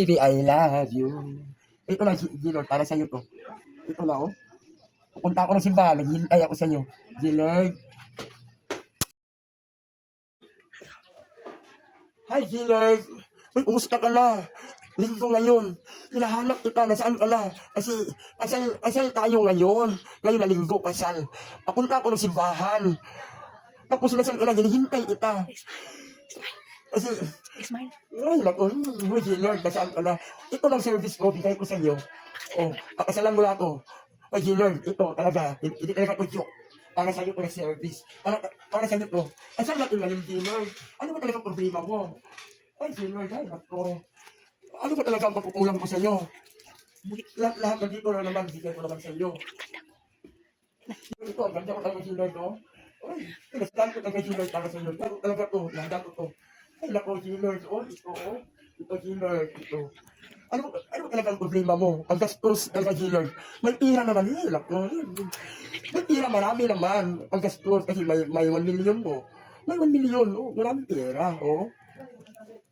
Baby, I love you. Ito lang, Gilord, para sa'yo to. Ito lang, oh. Pupunta ako ng simbahan, naghihintay ako sa'yo. Gilord. Hi, Gilord. Uy, kumusta ka na? Linggo ngayon. Hinahanap kita, nasaan ka na? Kasi, asal tayo ngayon. Ngayon na linggo, kasal. Papunta ako ng simbahan. Tapos nasaan ka na, hinihintay kita. Kasi, Smile. ay, naku, Gilord, nasaan ka na? Ito lang service ko, bigay ko sa'yo. Oh, pakasalan mo na ako. Ay, Gilord, ito talaga, hindi talaga ko joke. Para sa'yo ko na service. Para sa'yo to. Ay, saan natin ngayon, Gilord? Ano ba talaga problema mo? Ay, Gilord, ay, naku. Ano ba talaga ang pagkukulang ko sa'yo? Lahat ng dito na naman, bigay ko naman sa'yo. Ito, ang ganda ko talaga, Gilord, no? Ay, pinastan ko talaga, Gilord, para sa'yo. Pero talaga to, landa ko to. Ay, naku, Gilord, oh, ito, oh. Ito, Gilord, ito. Ano ba talaga ang problema mo? Ang gastos talaga, Gilord. May tira naman, naku. May tira, marami naman. Ang gastos, kasi may 1 million mo. May 1 million, oh, maraming pera, oh.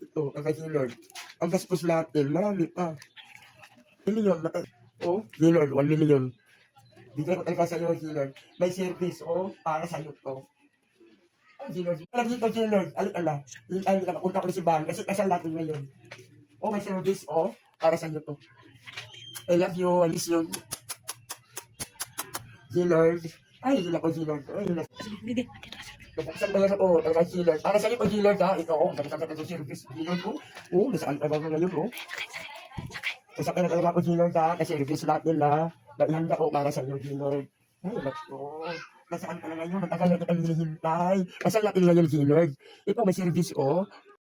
Ito, ang Gilord. Ang gastos natin, marami pa. Million, oh, Gilord, 1 million. Bigay ko talaga sa'yo, Gilord. May service, oh, para sa'yo to. Oh, Gilord. Alam dito, Gilord. Alala. Ay, nakapunta ko na si Bahan kasi kasal natin ngayon. Oh, may service, oh, para sa'yo to. I love you, I miss you. Gilord. Ay, gila ko, Gilord. Ay, gila. Sige, dito ka, sir. Nabuksan ba yan ako, talaga, Gilord. Para sa'yo ko, Gilord, ha? Ito, oh, nagkasama ka sa service, Gilord, oh. Oh, nasaan ka ba ngayon, oh? Sasakay na talaga ako, Gilord, ha? Kasi service natin, ha? Naihanda ko para sa'yo, Gilord. Ay, naku. Nasaan ka na ngayon? Matagal na kitang hinihintay. Kasal natin ngayon, Gilord. Ito, may service, oh.